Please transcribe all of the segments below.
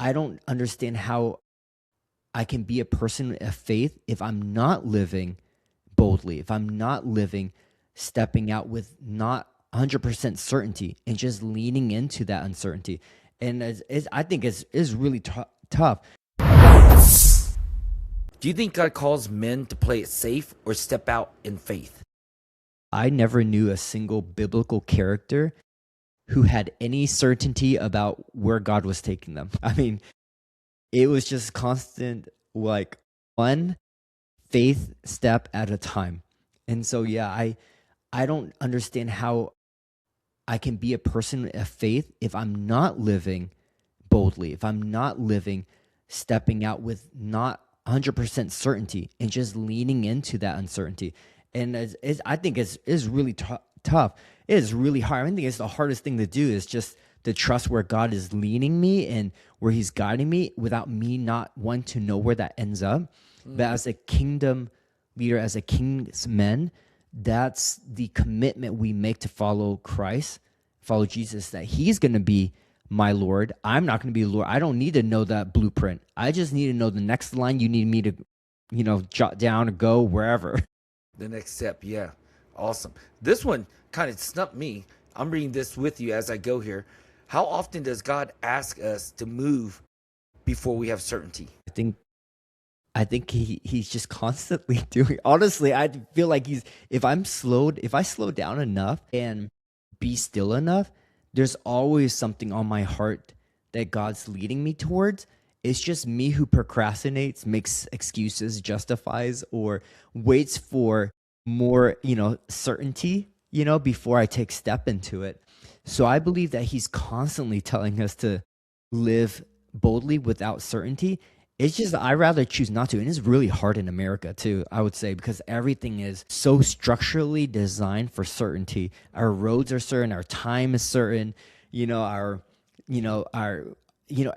I don't understand how I can be a person of faith if I'm not living boldly, if I'm not living, stepping out with not 100% certainty and just leaning into that uncertainty. And I think it's really tough. Do you think God calls men to play it safe or step out in faith? I never knew a single biblical character who had any certainty about where God was taking them. I mean, it was just constant, like one faith step at a time. And so, yeah, I don't understand how I can be a person of faith if I'm not living boldly, if I'm not living, stepping out with not 100% certainty and just leaning into that uncertainty. And I think it's really tough. It is really hard. I think it's the hardest thing to do is just to trust where God is leading me and where he's guiding me without me not wanting to know where that ends up. But as a kingdom leader, as a king's men, that's the commitment we make to follow Christ, follow Jesus, that he's going to be my Lord. I'm not going to be Lord. I don't need to know that blueprint. I just need to know the next line you need me to, jot down or go wherever. The next step, yeah. Awesome. This one kind of snumped me. I'm reading this with you as I go here. How often does God ask us to move before we have certainty? I think he's just constantly doing. Honestly, I feel like if I slow down enough and be still enough, there's always something on my heart that God's leading me towards. It's just me who procrastinates, makes excuses, justifies, or waits for more, certainty, before I take step into it. So I believe that he's constantly telling us to live boldly without certainty. It's just I rather choose not to. And it's really hard in America too, I would say, because everything is so structurally designed for certainty. Our roads are certain, our time is certain,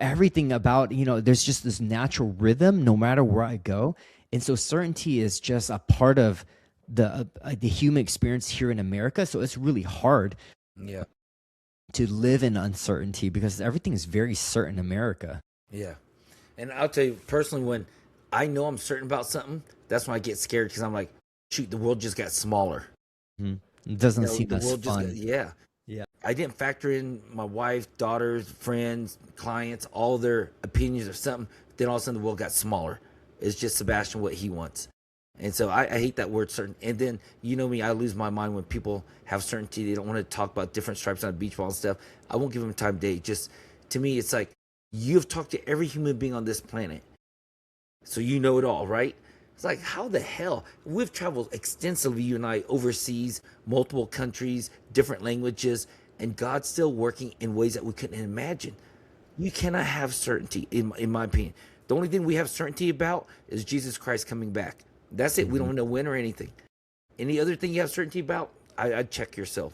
everything about, there's just this natural rhythm no matter where I go. And so certainty is just a part of the human experience here in America. So it's really hard Yeah. to live in uncertainty because everything is very certain in America. Yeah. And I'll tell you personally, when I know I'm certain about something, that's when I get scared because I'm like, shoot, the world just got smaller. It doesn't seem The as world just fun. got, yeah. Yeah. I didn't factor in my wife, daughters, friends, clients, all their opinions or something. Then all of a sudden the world got smaller. It's just Sebastian what he wants. And so I hate that word certain. And then, you know me, I lose my mind when people have certainty. They don't want to talk about different stripes on a beach ball and stuff. I won't give them time of day. Just to me, it's like you've talked to every human being on this planet. So you know it all, right? It's like, how the hell? We've traveled extensively, you and I, overseas, multiple countries, different languages, and God's still working in ways that we couldn't imagine. You cannot have certainty, in my opinion. The only thing we have certainty about is Jesus Christ coming back. That's it. We don't know when or anything. Any other thing you have certainty about, I'd check yourself.